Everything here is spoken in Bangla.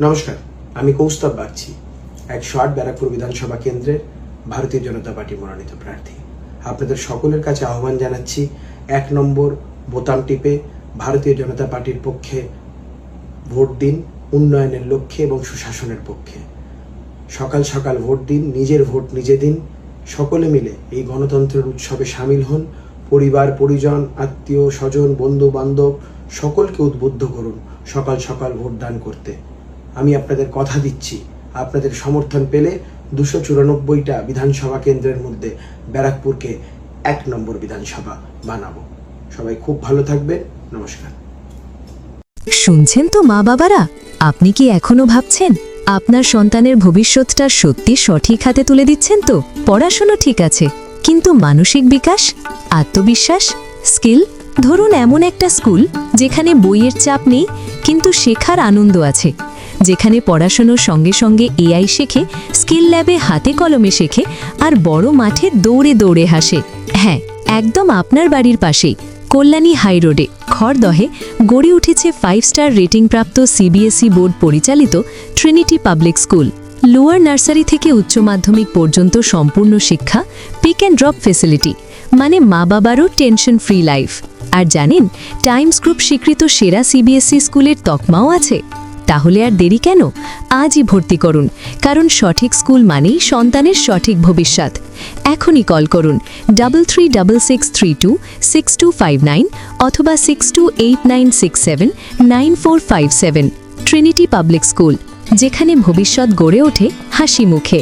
নমস্কার, আমি কৌস্তব বাগচি, 108 ব্যারাকপুর বিধানসভা কেন্দ্রের ভারতীয় জনতা পার্টি মনোনীত প্রার্থী। আপনাদের সকলের কাছে আহ্বান জানাচ্ছি 1 নম্বর বোতাম টিপে ভারতীয় জনতা পার্টির পক্ষে ভোট দিন, উন্নয়নের লক্ষ্যে এবং সুশাসনের পক্ষে। সকাল সকাল ভোট দিন, নিজের ভোট নিজে দিন। সকলে মিলে এই গণতন্ত্রের উৎসবে সামিল হন। পরিবার, পরিজন, আত্মীয় স্বজন, বন্ধু বান্ধব সকলকে উদ্বুদ্ধ করুন সকাল সকাল ভোটদান করতে। আমি আপনাদের কথা দিচ্ছি, আপনাদের সমর্থন পেলে 294টা বিধানসভা কেন্দ্রের মধ্যে ব্যারাকপুরকে 1 নম্বর বিধানসভা বানাবো। সবাই খুব ভালো থাকবেন। নমস্কার। শুনছেন তো মা বাবারা, আপনি কি এখনো ভাবছেন আপনার সন্তানের ভবিষ্যৎটা সত্যি সঠিক হাতে তুলে দিচ্ছেন তো? পড়াশোনা ঠিক আছে, কিন্তু মানসিক বিকাশ, আত্মবিশ্বাস, স্কিল? ধরুন এমন একটা স্কুল যেখানে বইয়ের চাপ নেই কিন্তু শেখার আনন্দ আছে, যেখানে পড়াশোনার সঙ্গে সঙ্গে এআই শেখে, স্কিল ল্যাবে হাতে কলমে শেখে, আর বড় মাঠে দৌড়ে দৌড়ে হাসে। হ্যাঁ, একদম আপনার বাড়ির পাশেই কল্যাণী হাই রোডে খড়দহে গড়ে উঠেছে 5 স্টার রেটিংপ্রাপ্ত সিবিএসই বোর্ড পরিচালিত Trinity public school. Lower nursery থেকে উচ্চ মাধ্যমিক পর্যন্ত সম্পূর্ণ শিক্ষা, পিক অ্যান্ড ড্রপ ফেসিলিটি, মানে মা বাবারও টেনশন ফ্রি লাইফ। আর জানেন, টাইমস গ্রুপ স্বীকৃত সেরা সিবিএসই স্কুলের তকমাও আছে। তাহলে আর দেরি কেন? আজই ভর্তি করুন, কারণ সঠিক স্কুল মানেই সন্তানের সঠিক ভবিষ্যৎ। এখনই কল করুন 3366326259 অথবা 6289679457। ট্রিনিটি পাবলিক স্কুল, যেখানে ভবিষ্যৎ গড়ে ওঠে হাসি মুখে।